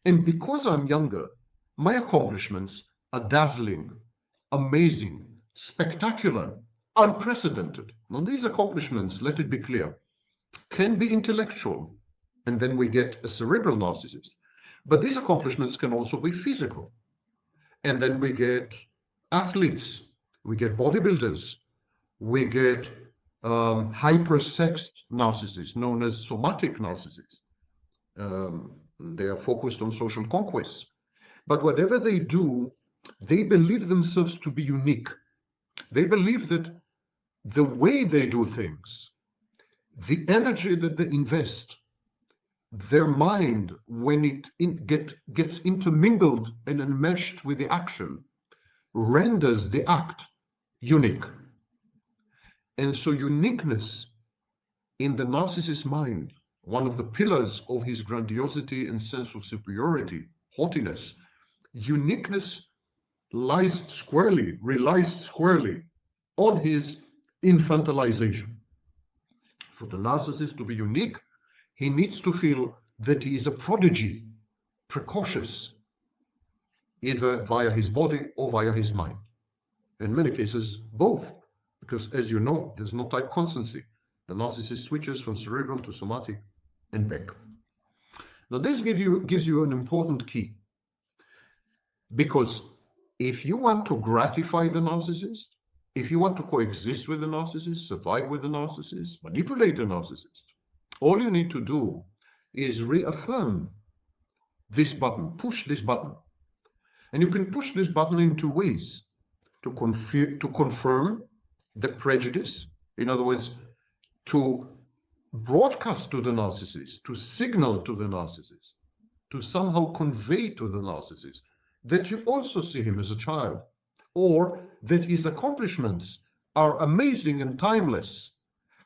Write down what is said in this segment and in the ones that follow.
And because I'm younger, my accomplishments are dazzling, amazing, spectacular, unprecedented. Now, these accomplishments, let it be clear, can be intellectual, and then we get a cerebral narcissist. But these accomplishments can also be physical. And then we get athletes, we get bodybuilders, we get hypersexed narcissists, known as somatic narcissists. They are focused on social conquests. But whatever they do, they believe themselves to be unique. They believe that the way they do things, the energy that they invest, their mind, when it gets intermingled and enmeshed with the action, renders the act unique. And so uniqueness in the narcissist's mind, one of the pillars of his grandiosity and sense of superiority, haughtiness, uniqueness relies squarely on his infantilization. For the narcissist to be unique, he needs to feel that he is a prodigy, precocious, either via his body or via his mind. In many cases, both, because as you know, there's no type constancy. The narcissist switches from cerebral to somatic and back. Now, this gives you an important key, because if you want to gratify the narcissist, if you want to coexist with the narcissist, survive with the narcissist, manipulate the narcissist, all you need to do is reaffirm this button, push this button. And you can push this button in two ways: to confirm the prejudice, in other words, to broadcast to the narcissist, to signal to the narcissist, to somehow convey to the narcissist that you also see him as a child, or that his accomplishments are amazing and timeless,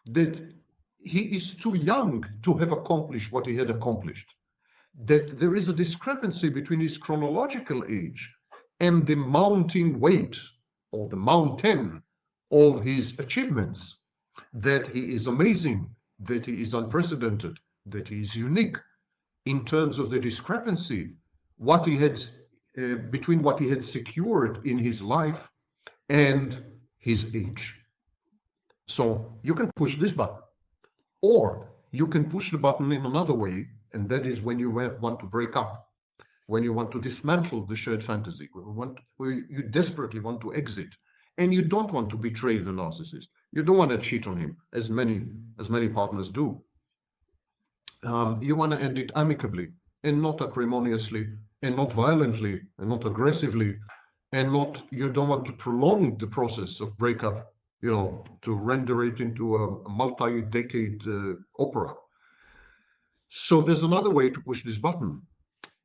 that he is too young to have accomplished what he had accomplished, that there is a discrepancy between his chronological age and the mounting weight or the mountain of his achievements, that he is amazing, that he is unprecedented, that he is unique in terms of the discrepancy what he had between what he had secured in his life and his age. So you can push this button, or you can push the button in another way, and that is when you want to break up, when you want to dismantle the shared fantasy, where you desperately want to exit, and you don't want to betray the narcissist. You don't want to cheat on him, as many partners do. You want to end it amicably, and not acrimoniously, and not violently, and not aggressively, and you don't want to prolong the process of breakup, to render it into a multi-decade opera. So there's another way to push this button.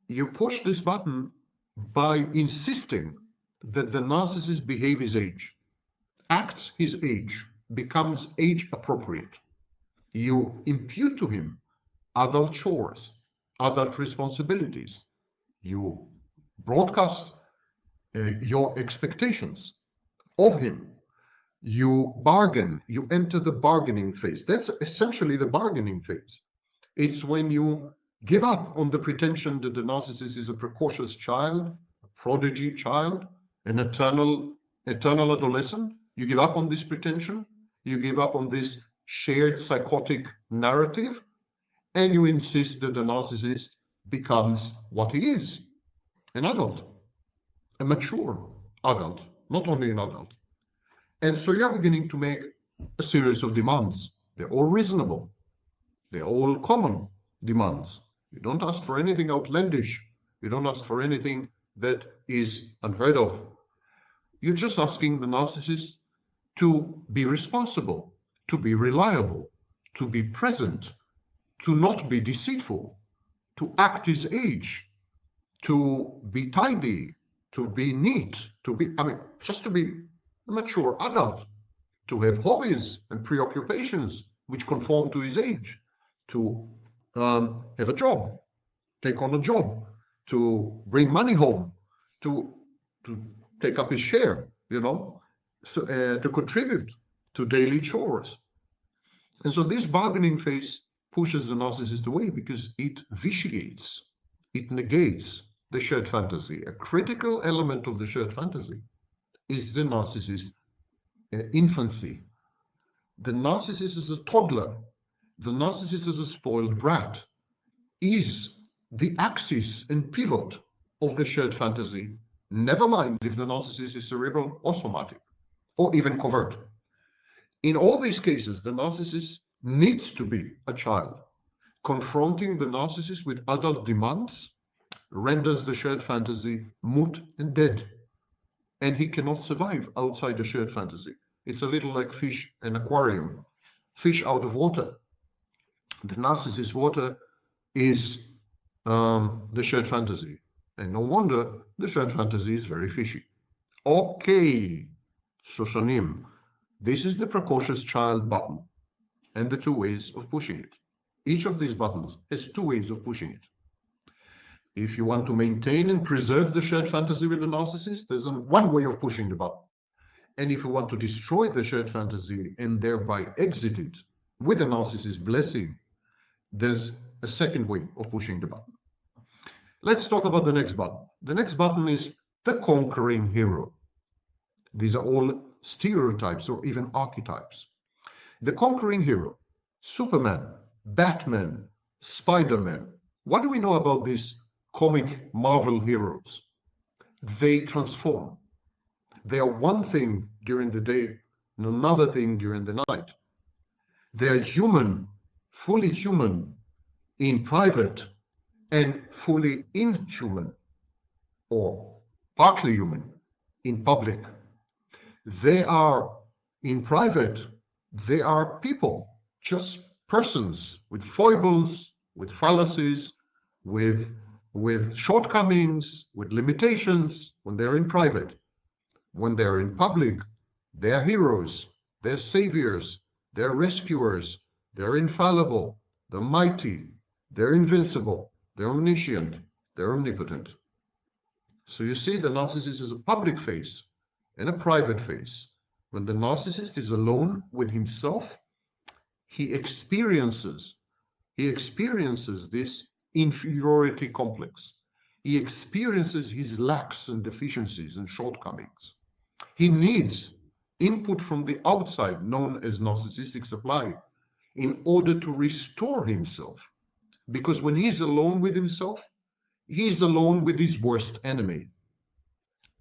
You push this button by insisting that the narcissist behave his age, acts his age, becomes age appropriate. You impute to him adult chores, adult responsibilities. You broadcast your expectations of him. You bargain, you enter the bargaining phase. That's essentially the bargaining phase. It's when you give up on the pretension that the narcissist is a precocious child, a prodigy child, an eternal adolescent. You give up on this pretension, you give up on this shared psychotic narrative, and you insist that the narcissist becomes what he is, an adult, a mature adult, not only an adult. And so you're beginning to make a series of demands. They're all reasonable. They're all common demands. You don't ask for anything outlandish. You don't ask for anything that is unheard of. You're just asking the narcissist to be responsible, to be reliable, to be present, to not be deceitful, to act his age, to be tidy, to be neat, just to be a mature adult, to have hobbies and preoccupations which conform to his age, to have a job, take on a job, to bring money home, to take up his share, to contribute to daily chores. And so this bargaining phase pushes the narcissist away because it vitiates it negates the shared fantasy. A critical element of the shared fantasy is the narcissist infancy. The narcissist is a toddler. The narcissist is a spoiled brat, is the axis and pivot of the shared fantasy, never mind if the narcissist is cerebral or somatic, or even covert. In all these cases, the narcissist needs to be a child. Confronting the narcissist with adult demands renders the shared fantasy moot and dead, and he cannot survive outside the shared fantasy. It's a little like fish in an aquarium, fish out of water. The narcissist water is the shared fantasy, and no wonder the shared fantasy is very fishy. Okay, Shoshanim, this is the Precocious Child button and the two ways of pushing it. Each of these buttons has two ways of pushing it. If you want to maintain and preserve the shared fantasy with the narcissist, there's one way of pushing the button. And if you want to destroy the shared fantasy and thereby exit it with the narcissist's blessing, there's a second way of pushing the button. Let's talk about the next button. The next button is the conquering hero. These are all stereotypes or even archetypes. The conquering hero, Superman, Batman, Spider-Man. What do we know about these comic Marvel heroes? They transform. They are one thing during the day and another thing during the night. They are human, fully human in private and fully inhuman or partly human in public. They are in private, they are people, just persons with foibles, with fallacies, with shortcomings, with limitations when they're in private. When they're in public, they're heroes, they're saviors, they're rescuers, they're infallible, they're mighty, they're invincible, they're omniscient, they're omnipotent. So you see, the narcissist is a public face and a private face. When the narcissist is alone with himself, he experiences this inferiority complex. He experiences his lacks and deficiencies and shortcomings. He needs input from the outside, known as narcissistic supply, in order to restore himself. Because when he's alone with himself, he's alone with his worst enemy.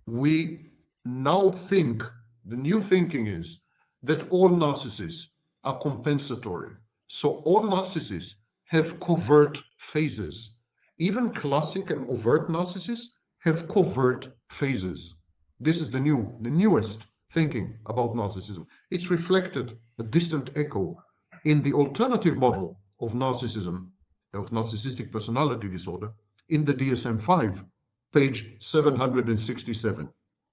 We now think, the new thinking is that all narcissists are compensatory. So all narcissists have covert phases. Even classic and overt narcissists have covert phases. This is the newest thinking about narcissism. It's reflected, a distant echo, in the alternative model of narcissism, of narcissistic personality disorder, in the DSM-5, page 767.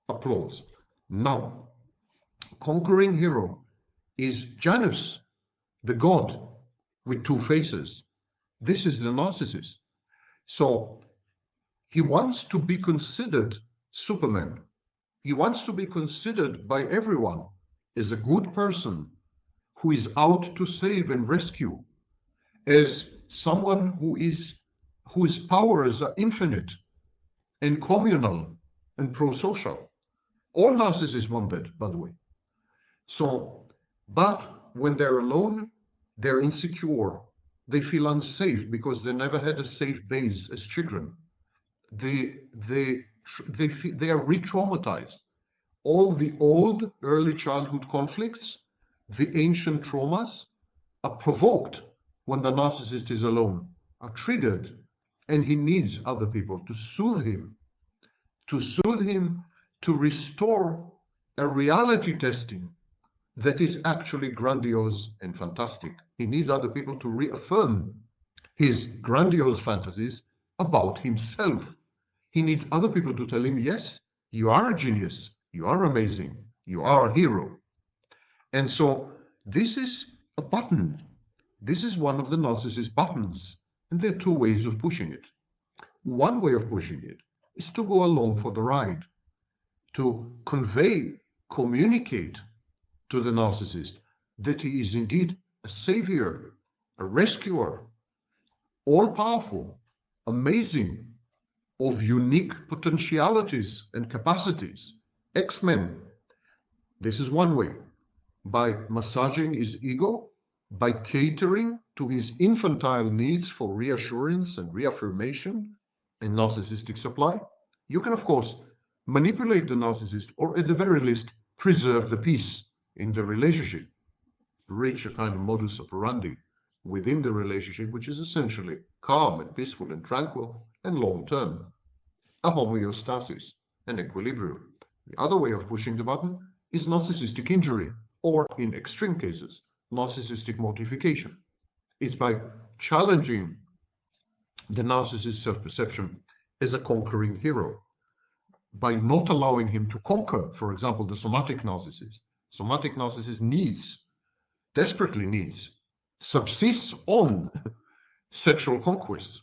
Applause. Now, conquering hero is Janus, the god with two faces. This is the narcissist. So he wants to be considered Superman. He wants to be considered by everyone as a good person who is out to save and rescue, as someone whose powers are infinite and communal and pro-social. All narcissists want that, by the way. So, but when they're alone, they're insecure. They feel unsafe because they never had a safe base as children. They are re-traumatized. All the old early childhood conflicts, the ancient traumas, are provoked when the narcissist is alone, are triggered, and he needs other people to soothe him, to restore a reality testing that is actually grandiose and fantastic. He needs other people to reaffirm his grandiose fantasies about himself. He needs other people to tell him, yes, you are a genius, you are amazing, you are a hero. And so this is a button. This is one of the narcissist buttons, and there are two ways of pushing it. One way of pushing it is to go along for the ride, to convey, communicate to the narcissist that he is indeed a savior, a rescuer, all-powerful, amazing, of unique potentialities and capacities. X-Men. This is one way. By massaging his ego, by catering to his infantile needs for reassurance and reaffirmation and narcissistic supply, you can, of course, manipulate the narcissist, or at the very least, preserve the peace in the relationship, reach a kind of modus operandi within the relationship, which is essentially calm and peaceful and tranquil and long-term, a homeostasis, an equilibrium. The other way of pushing the button is narcissistic injury, or in extreme cases, narcissistic mortification. It's by challenging the narcissist's self-perception as a conquering hero, by not allowing him to conquer, for example, the somatic narcissist. Somatic narcissist desperately needs, subsists on sexual conquests.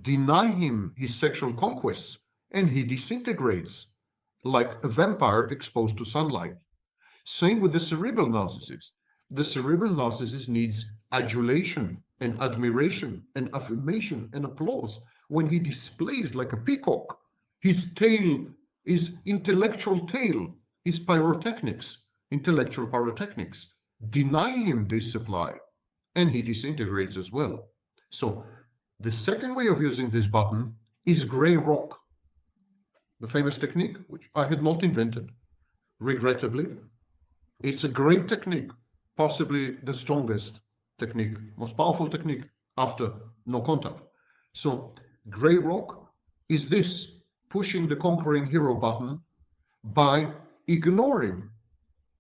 Deny him his sexual conquests, and he disintegrates like a vampire exposed to sunlight. Same with the cerebral narcissist. The cerebral narcissist needs adulation and admiration and affirmation and applause. When he displays like a peacock, his tail, his intellectual tail, his pyrotechnics, intellectual pyrotechnics, deny him this supply, and he disintegrates as well. So the second way of using this button is gray rock, the famous technique, which I had not invented, regrettably. It's a great technique, possibly the strongest technique, most powerful technique after no contact. So gray rock is this, pushing the conquering hero button by ignoring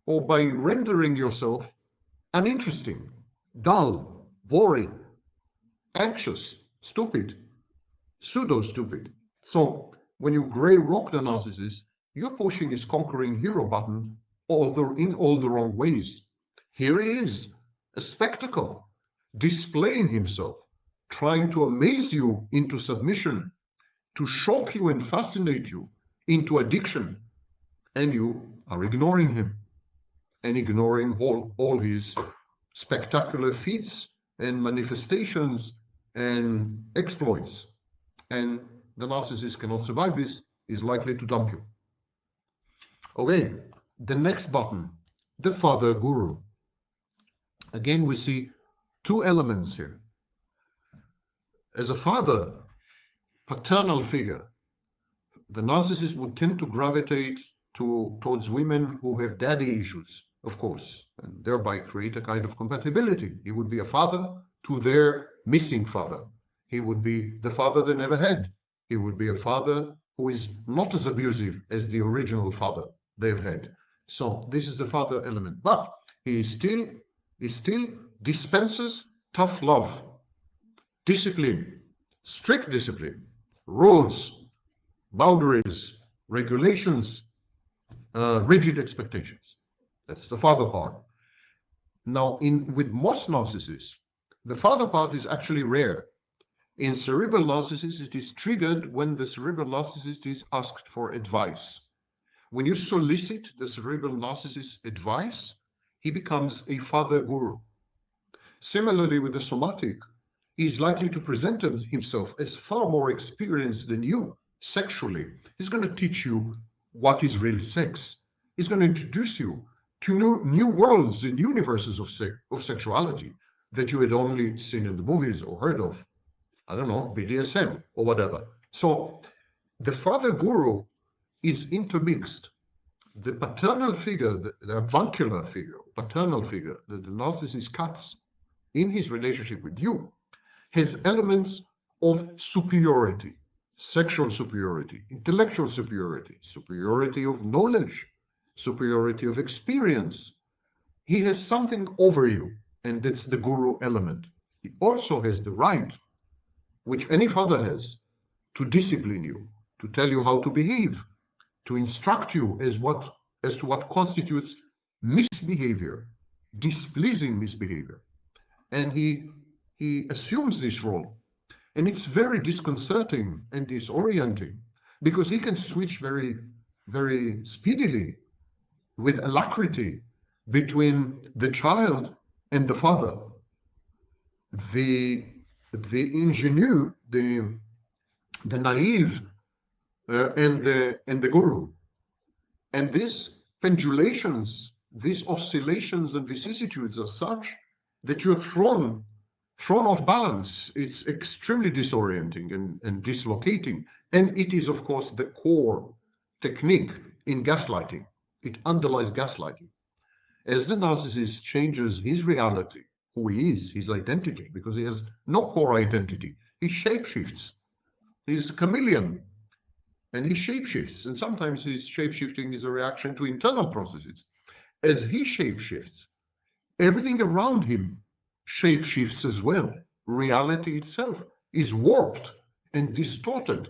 or by rendering yourself uninteresting, dull, boring, anxious, stupid, pseudo-stupid. So when you gray rock the narcissist, you're pushing his conquering hero button in all the wrong ways. Here he is, a spectacle, displaying himself, trying to amaze you into submission, to shock you and fascinate you into addiction, and you are ignoring him and ignoring all his spectacular feats and manifestations and exploits. And the narcissist cannot survive this, is likely to dump you. Okay, the next button, the father guru. Again, we see two elements here. As a father, paternal figure, the narcissist would tend to gravitate towards women who have daddy issues, of course, and thereby create a kind of compatibility. He would be a father to their missing father. He would be the father they never had. He would be a father who is not as abusive as the original father they've had. So this is the father element, but he still dispenses tough love, discipline, strict discipline, rules, boundaries, regulations, rigid expectations. That's the father part. Now, with most narcissists, the father part is actually rare. In cerebral narcissists, it is triggered when the cerebral narcissist is asked for advice. When you solicit the cerebral narcissist's advice, he becomes a father guru. Similarly, with the somatic, he is likely to present himself as far more experienced than you sexually. He's going to teach you what is real sex. He's going to introduce you to new worlds and universes of sexuality that you had only seen in the movies or heard of. I don't know, BDSM or whatever. So the father guru is intermixed. The paternal figure, the avuncular figure, paternal figure that the narcissist cuts in his relationship with you has elements of superiority, sexual superiority, intellectual superiority, superiority of knowledge, superiority of experience. He has something over you, and that's the guru element. He also has the right, which any father has, to discipline you, to tell you how to behave, to instruct you as to what constitutes misbehavior, displeasing misbehavior. And he assumes this role. And it's very disconcerting and disorienting because he can switch very, very speedily with alacrity between the child and the father. The ingenue, the the naive, and the guru. And these pendulations, these oscillations and vicissitudes are such that you're thrown off balance. It's extremely disorienting and dislocating. And it is, of course, the core technique in gaslighting. It underlies gaslighting. As the narcissist changes his reality, who he is, his identity, because he has no core identity, he shapeshifts. He's a chameleon, and he shapeshifts. And sometimes his shapeshifting is a reaction to internal processes. As he shapeshifts, everything around him shapeshifts as well. Reality itself is warped and distorted.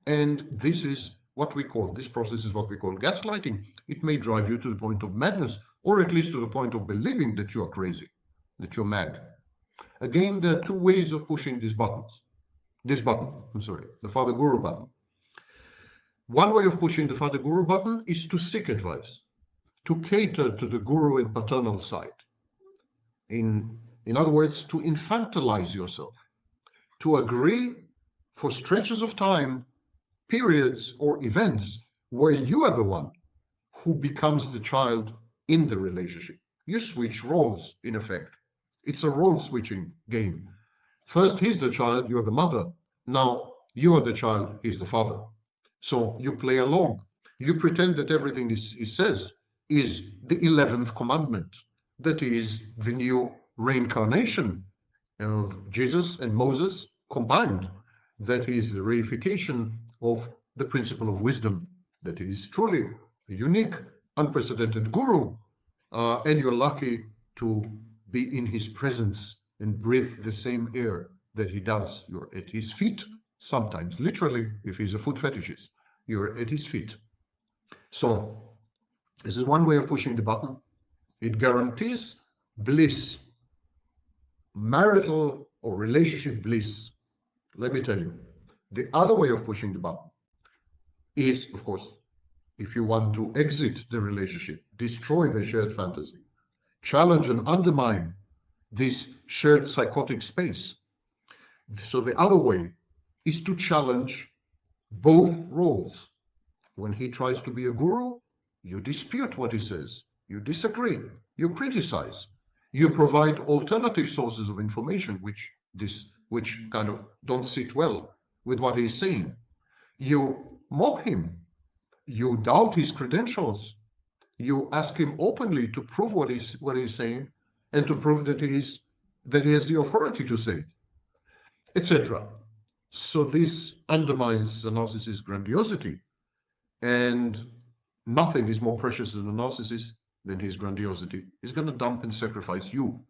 And this is what we call, this process is what we call gaslighting. It may drive you to the point of madness, or at least to the point of believing that you are crazy, that you're mad. Again, there are two ways of pushing these buttons. This button, I'm sorry, the Father Guru button. One way of pushing the Father Guru button is to seek advice, to cater to the guru and paternal side. In other words, to infantilize yourself, to agree for stretches of time, periods or events where you are the one who becomes the child in the relationship. You switch roles, in effect. It's a role switching game. First, he's the child, you're the mother. Now, you are the child, he's the father. So you play along. You pretend that everything he says is the 11th commandment, that is the new reincarnation of Jesus and Moses combined. That is the reification of the principle of wisdom. That is truly a unique, unprecedented guru, and you're lucky to be in his presence and breathe the same air that he does. You're at his feet, sometimes literally, if he's a foot fetishist, you're at his feet. So this is one way of pushing the button. It guarantees bliss, marital or relationship bliss. Let me tell you, the other way of pushing the button is, of course, if you want to exit the relationship, destroy the shared fantasy, challenge and undermine this shared psychotic space. So the other way is to challenge both roles. When he tries to be a guru, you dispute what he says, you disagree, you criticize, you provide alternative sources of information which kind of don't sit well with what he's saying. You mock him, you doubt his credentials, you ask him openly to prove what he's saying and to prove that he has the authority to say it, etc. So this undermines the narcissist's grandiosity, and nothing is more precious to the narcissist than his grandiosity. He's going to dump and sacrifice you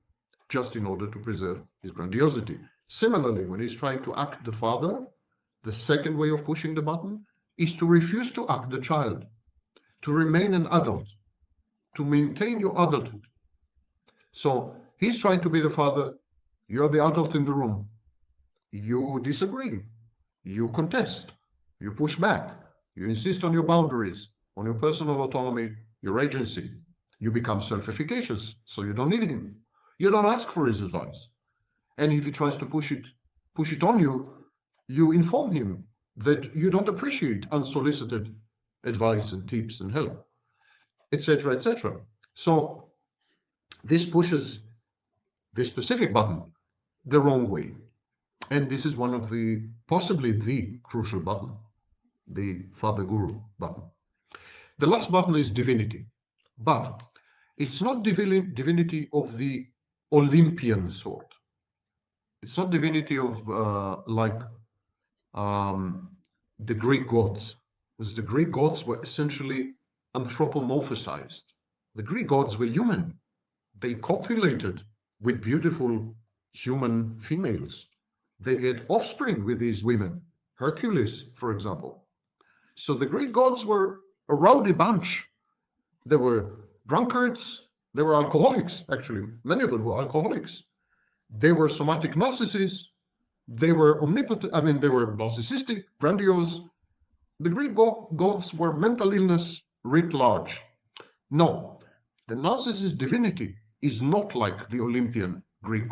just in order to preserve his grandiosity. Similarly, when he's trying to act the father, the second way of pushing the button is to refuse to act the child, to remain an adult, to maintain your adulthood. So he's trying to be the father, you're the adult in the room. You disagree, you contest, you push back, you insist on your boundaries, on your personal autonomy, your agency. You become self-efficacious, so you don't need him. You don't ask for his advice. And if he tries to push it on you, you inform him that you don't appreciate unsolicited advice and tips and help, etc., etc. So this pushes this specific button the wrong way. And this is one of possibly the crucial button, the Father Guru button. The last button is divinity, but it's not divinity of the Olympian sort. It's not divinity of like the Greek gods, because the Greek gods were essentially anthropomorphized. The Greek gods were human. They copulated with beautiful human females. They had offspring with these women, Hercules, for example. So the Greek gods were a rowdy bunch. There were drunkards, there were alcoholics, actually. Many of them were alcoholics. They were somatic narcissists. They were omnipotent, they were narcissistic, grandiose. The Greek gods were mental illness writ large. No, the narcissist divinity is not like the Olympian Greek